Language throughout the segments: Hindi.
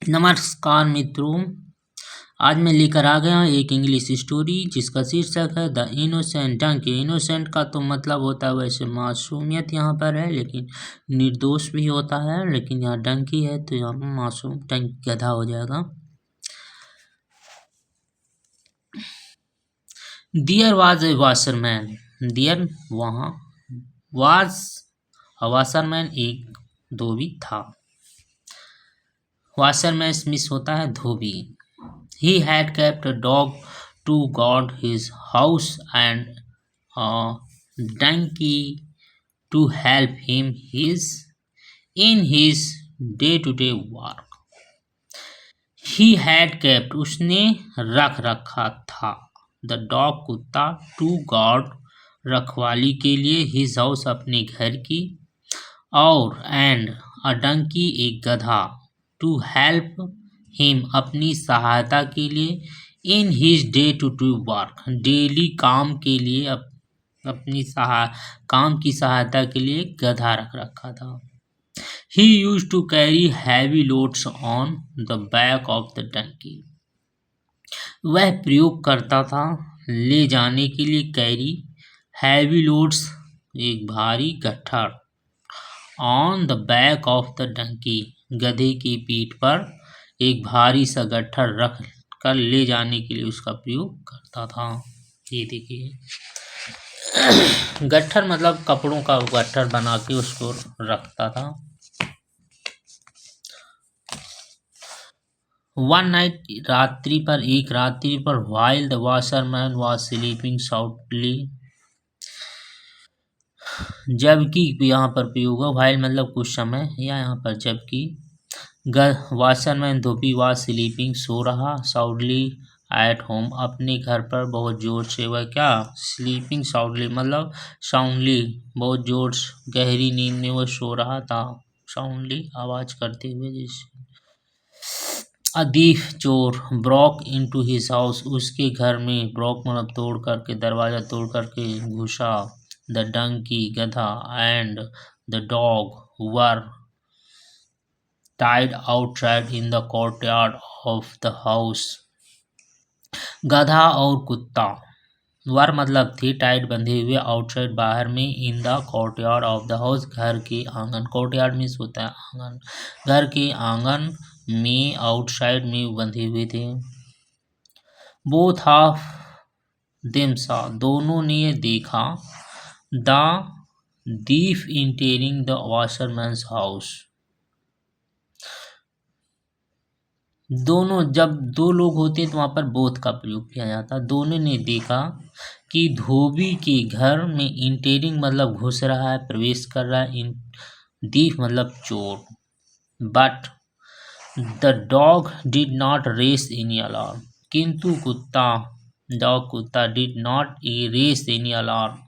नमस्कार मित्रों, आज मैं लेकर आ गया हूँ एक इंग्लिश स्टोरी जिसका शीर्षक है द इनोसेंट डंकी। इनोसेंट का तो मतलब होता है वैसे मासूमियत यहाँ पर है, लेकिन निर्दोष भी होता है, लेकिन यहाँ डंकी है तो यहाँ मासूम डंकी गधा हो जाएगा। There was a washerman. There वहाँ was a washerman, एक धोबी था। वाशरमैन मिस होता है धोबी। He had kept a dog to guard his house and a donkey to help him in his day-to-day work. He had kept उसने रख रखा था the dog कुत्ता to guard रखवाली के लिए his house अपने घर की और and a donkey एक गधा to help him अपनी सहायता के लिए in his day to day work daily काम के लिए अपनी काम की सहायता के लिए गधा रख रखा था। He used to carry heavy loads on the back of the donkey. वह प्रयोग करता था ले जाने के लिए कैरी हैवी लोड्स एक भारी गट्ठर on the back of the donkey गधे की पीठ पर एक भारी सा गट्ठर रख कर ले जाने के लिए उसका प्रयोग करता था। ये देखिए गट्ठर मतलब कपड़ों का गट्ठर बना के उसको रखता था। वन नाइट एक रात्रि पर while the washerman was sleeping soundly, जबकि यहाँ पर प्रयोग है while मतलब कुछ समय या यहाँ पर जबकि वाशरमैन धोबी was sleeping सो रहा साउंडली एट होम अपने घर पर बहुत जोर से। वह क्या स्लीपिंग साउंडली मतलब साउंडली बहुत जोर गहरी नींद में वह सो रहा था साउंडली आवाज करते हुए। जिससे अदीफ चोर ब्रोक इनटू हिज हाउस उसके घर में ब्रोक मतलब तोड़ करके दरवाजा तोड़ करके घुसा। द डंकी गधा and the dog were tied outside in the courtyard of the house. गधा और कुत्ता वर मतलब थे टाइट बंधे हुए आउटसाइड बाहर में in the courtyard of the house घर के आंगन। कोर्टयार्ड मीन्स होता है आंगन। घर के आंगन में आउटसाइड में बंधे हुए थे। बोथ ऑफ देम सा दोनों ने देखा the thief entering the washerman's house। दोनों जब दो लोग होते हैं तो वहाँ पर बोथ का प्रयोग किया जाता है। दोनों ने देखा कि धोबी के घर में इंटेरिंग मतलब घुस रहा है प्रवेश कर रहा है दीफ मतलब चोर। But the dog did not raise any alarm किंतु कुत्ता did not raise any alarm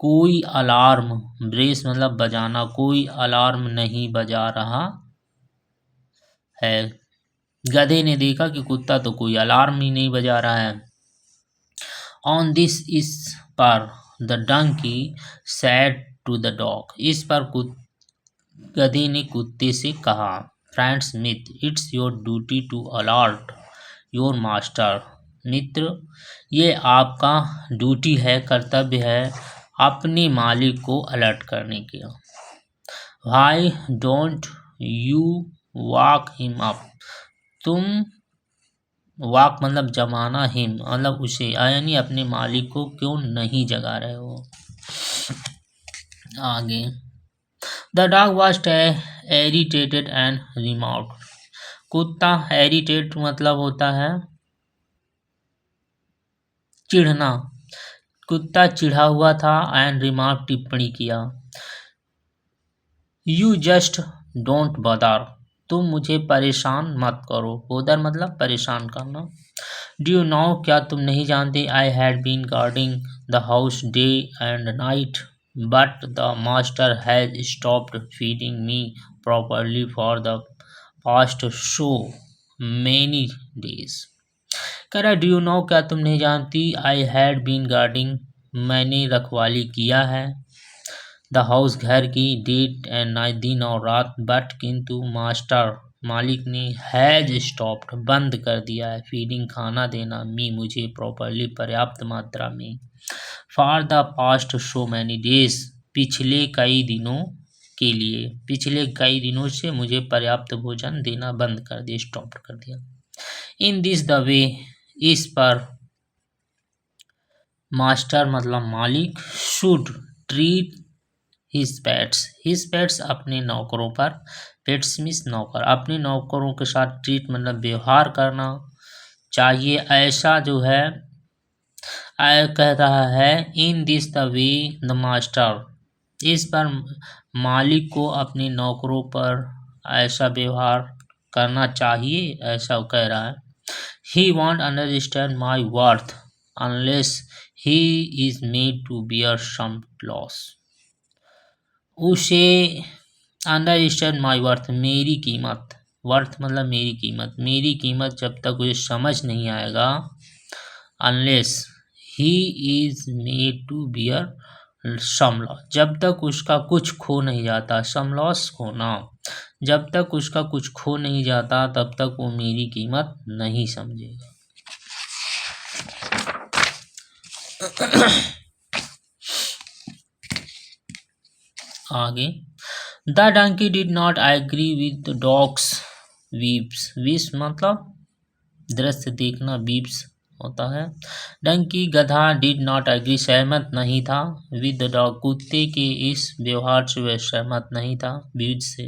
कोई अलार्म रेस मतलब बजाना कोई अलार्म नहीं बजा रहा है। गधे ने देखा कि कुत्ता तो कोई अलार्म ही नहीं बजा रहा है। ऑन दिस इस पर the donkey said to the dog इस पर गधे ने कुत्ते से कहा फ्रेंड्स मित्र it's your duty to alert your master मित्र ये आपका ड्यूटी है कर्तव्य है अपने मालिक को अलर्ट करने के। Why don't you walk him up तुम वाक मतलब जमाना हिम मतलब उसे यानी अपने मालिक को क्यों नहीं जगा रहे हो। आगे the dog was irritated and remarked कुत्ता इरिटेट मतलब होता है चिढ़ना। कुत्ता चिढ़ा हुआ था एंड रिमार्क टिप्पणी किया यू जस्ट डोंट बदर तुम मुझे परेशान मत करो। बोदर मतलब परेशान करना। डू यू नो क्या तुम नहीं जानते I had been guarding the house day and night but the master has stopped feeding me properly for the past so many days. कह रहा डू यू नो क्या तुम नहीं जानती आई हैड बीन गार्डिंग मैंने रखवाली किया है द हाउस घर की डेट एंड नाइट दिन और रात बट किंतु मास्टर मालिक ने हैज स्टॉप्ड बंद कर दिया है, फीडिंग खाना देना, मी मुझे प्रॉपरली पर्याप्त मात्रा में, for the past so many days पिछले कई दिनों के लिए, पिछले कई दिनों से मुझे पर्याप्त भोजन देना बंद कर दिया, स्टॉप कर दिया। इन दिस द वे, इस पर मास्टर मतलब मालिक, शुड ट्रीट हिज पेट्स अपने नौकरों पर, पेट्स मीन्स नौकर, अपने नौकरों के साथ ट्रीट मतलब व्यवहार करना चाहिए, ऐसा जो है कह रहा है। In this the way the master, इस पर मालिक को अपने नौकरों पर ऐसा व्यवहार करना चाहिए, ऐसा कह रहा है। He won't understand my worth unless he is made to bear some loss, उसे अंडरस्टैंड माई वर्थ मेरी कीमत, वर्थ मतलब मेरी कीमत जब तक उसे समझ नहीं आएगा, unless he is made to bear some loss, जब तक उसका कुछ खो नहीं जाता, सम लॉस खोना, जब तक उसका कुछ खो नहीं जाता तब तक वो मेरी कीमत नहीं समझेगा। आगे, the donkey did not agree with the dog's views, views मतलब दृश्य देखना, वीप्स होता है। डंकी गधा डिड नॉट एग्री सहमत नहीं था, विद द डॉग कुत्ते के इस व्यवहार से वह सहमत नहीं था, वीप्स से।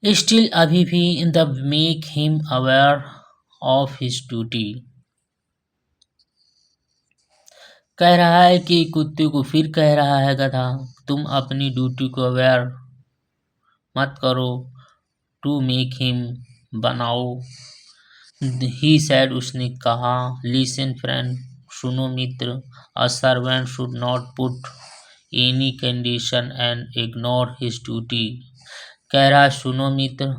स्टिल अभी भी the make him aware of his duty, कह रहा है कि कुत्ते को फिर कह रहा है गधा, तुम अपनी ड्यूटी को अवेयर मत करो, टू मेक हिम बनाओ, ही सैड उसने कहा, लिसन फ्रेंड सुनो मित्र, a servant should not put any condition and ignore his duty, कह रहा है सुनो मित्र,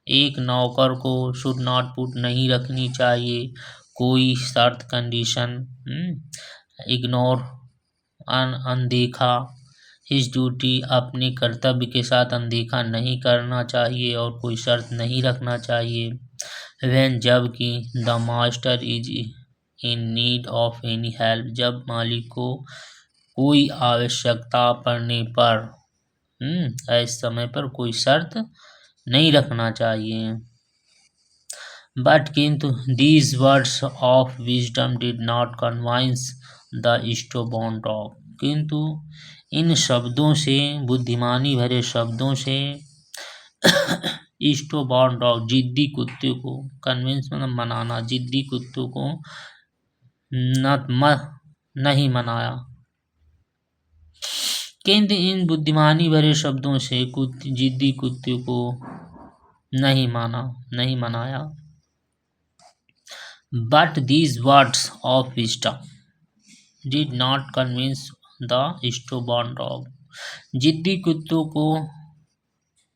एक नौकर को शुड नॉट पुट नहीं रखनी चाहिए कोई शर्त, कंडीशन, इग्नोर अनदेखा, हिज ड्यूटी अपने कर्तव्य के साथ अनदेखा नहीं करना चाहिए और कोई शर्त नहीं रखना चाहिए। व्हेन जबकि the master is in need of any help, जब मालिक को कोई आवश्यकता पड़ने पर इस समय पर कोई शर्त नहीं रखना चाहिए। बट किंतु these words of wisdom did not convince the stubborn dog, किंतु इन शब्दों से, बुद्धिमानी भरे शब्दों से स्टोबॉर्न डॉग जिद्दी कुत्ते को, कन्विंस मतलब मनाना, जिद्दी कुत्तों को नहीं मनाया, किंतु इन बुद्धिमानी भरे शब्दों से जिद्दी कुत्ते को नहीं मनाया। But these words of wisdom did not convince the stubborn dog, जिद्दी कुत्तों को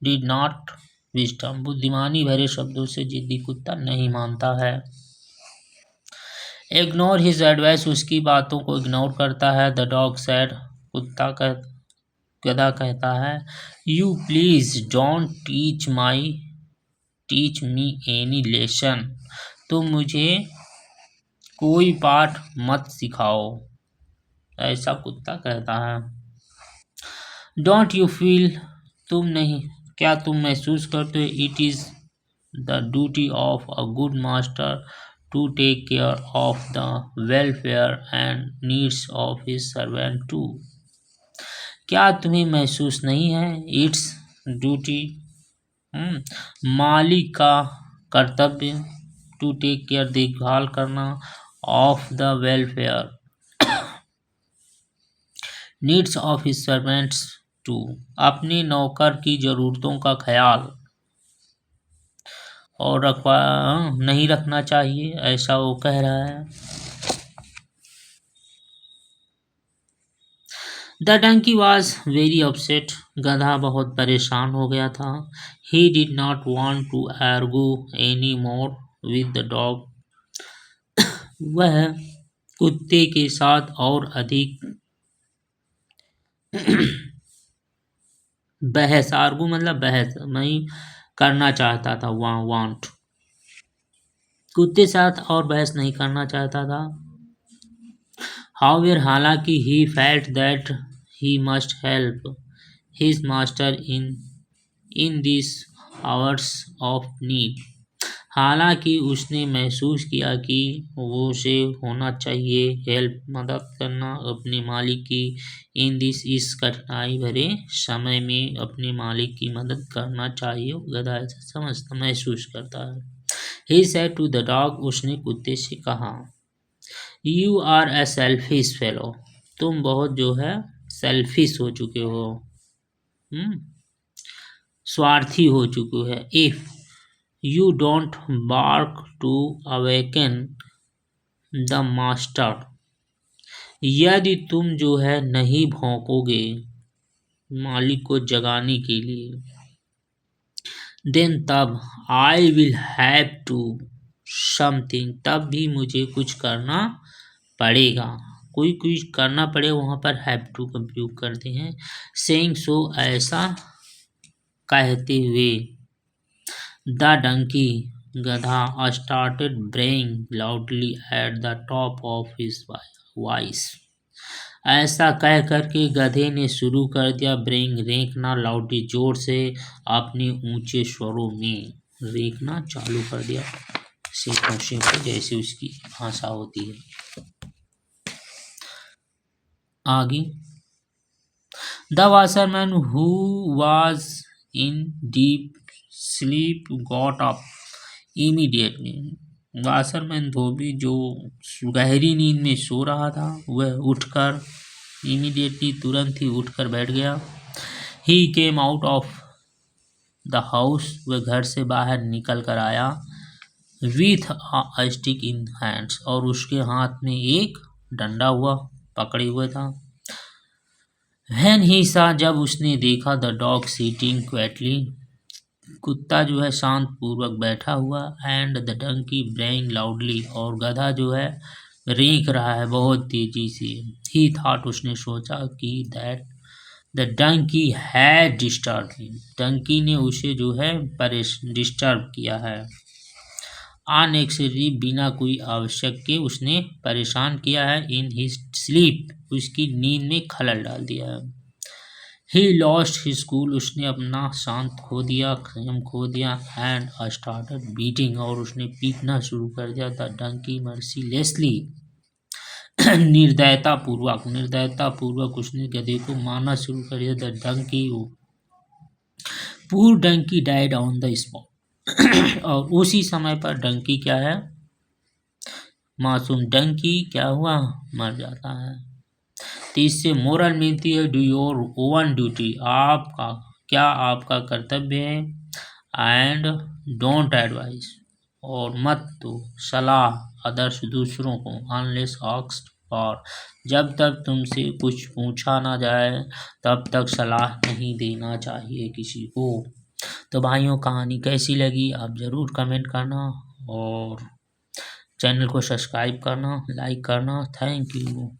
did not wisdom, बुद्धिमानी भरे शब्दों से जिद्दी कुत्ता नहीं मानता है। इग्नोर हिज एडवाइस, उसकी बातों को इग्नोर करता है। द डॉग सैड, गधा कहता है, you please don't teach me any lesson, तुम मुझे कोई पाठ मत सिखाओ, ऐसा कुत्ता कहता है। डोंट यू फील, क्या तुम महसूस करते हो, it is the duty of a good master to take care of the welfare and needs of his servant too, क्या तुम्हें महसूस नहीं है, इट्स ड्यूटी मालिक का कर्तव्य, टू टेक केयर देखभाल करना, of the welfare needs of his servants too, अपने नौकर की जरूरतों का ख्याल और नहीं रखना चाहिए, ऐसा वो कह रहा है। The donkey was very upset, गधा बहुत परेशान हो गया था। He did not want to argue any more with the dog, वह कुत्ते के साथ और अधिक बहस, आर्गू मतलब बहस, नहीं करना चाहता था, वांट, कुत्ते साथ और बहस नहीं करना चाहता था। हाउएवर, हालांकि he felt that he must help his master in this hours of need, हालांकि उसने महसूस किया कि वो उसे होना चाहिए हेल्प, मदद करना अपने मालिक की इन दिस, इस कठिनाई भरे समय में अपने मालिक की मदद करना चाहिए। गधा ऐसा समझता महसूस करता है। He said to the dog, उसने कुत्ते से कहा, you are a selfish fellow, तुम बहुत जो है सेल्फिश हो चुके हो, हम्म, स्वार्थी हो चुके हो। If you don't bark to awaken the master, यदि तुम जो है नहीं भौंकोगे मालिक को जगाने के लिए, देन तब I will have to something, तब भी मुझे कुछ करना पड़ेगा। कोई कुछ करना पड़े वहाँ पर हैव टू का प्रयोग करते हैं। सेइंग सो, ऐसा कहते हुए, द डंकी, गधा, started braying loudly at the top of his voice, ऐसा कह करके गधे ने शुरू कर दिया ब्रेइंग, रेंकना, लाउडली, जोर से, अपने ऊंचे स्वरों में रेंकना चालू कर दिया, से जैसे उसकी भाषा होती है। आगे, the washerman who was in deep sleep got up immediately, washerman धोबी जो गहरी नींद में सो रहा था वह उठकर इमीडिएटली, तुरंत ही उठकर बैठ गया। He came out of the house, वह घर से बाहर निकल कर आया। With a stick in hands, और उसके हाथ में एक डंडा हुआ पकड़े हुए था। When he saw, जब उसने देखा, द डॉग सीटिंग क्वेटली, कुत्ता जो है शांत पूर्वक बैठा हुआ, एंड द डंकी ब्रेइंग लाउडली, और गधा जो है रेंक रहा है बहुत तेजी से। ही थॉट, उसने सोचा कि that the donkey had disturb him, donkey ने उसे जो है डिस्टर्ब किया है। अननेसेसरी, बिना कोई आवश्यक के उसने परेशान किया है। इन हिज स्लीप, उसकी नींद में खलल डाल दिया है। ही लॉस्ट हिज कूल, उसने अपना शांत खो दिया, संयम खो दिया। एंड स्टार्टेड बीटिंग, और उसने पीटना शुरू कर दिया। द डंकी मर्सीलेसली, निर्दयता पूर्वक उसने गधे को मारना शुरू कर दिया। The donkey, poor donkey died on the spot, और उसी समय पर डंकी क्या है, मासूम डंकी क्या हुआ, मर जाता है। तो इससे मोरल मिलती है, डू योर ओवन ड्यूटी, आपका क्या आपका कर्तव्य है। एंड डोंट एडवाइस, और मत दो सलाह, अदर्स दूसरों को, अनलेस आस्क्ड फॉर, जब तक तुमसे कुछ पूछा ना जाए तब तक सलाह नहीं देना चाहिए किसी को। तो भाइयों, कहानी कैसी लगी आप ज़रूर कमेंट करना, और चैनल को सब्सक्राइब करना, लाइक करना। Thank you.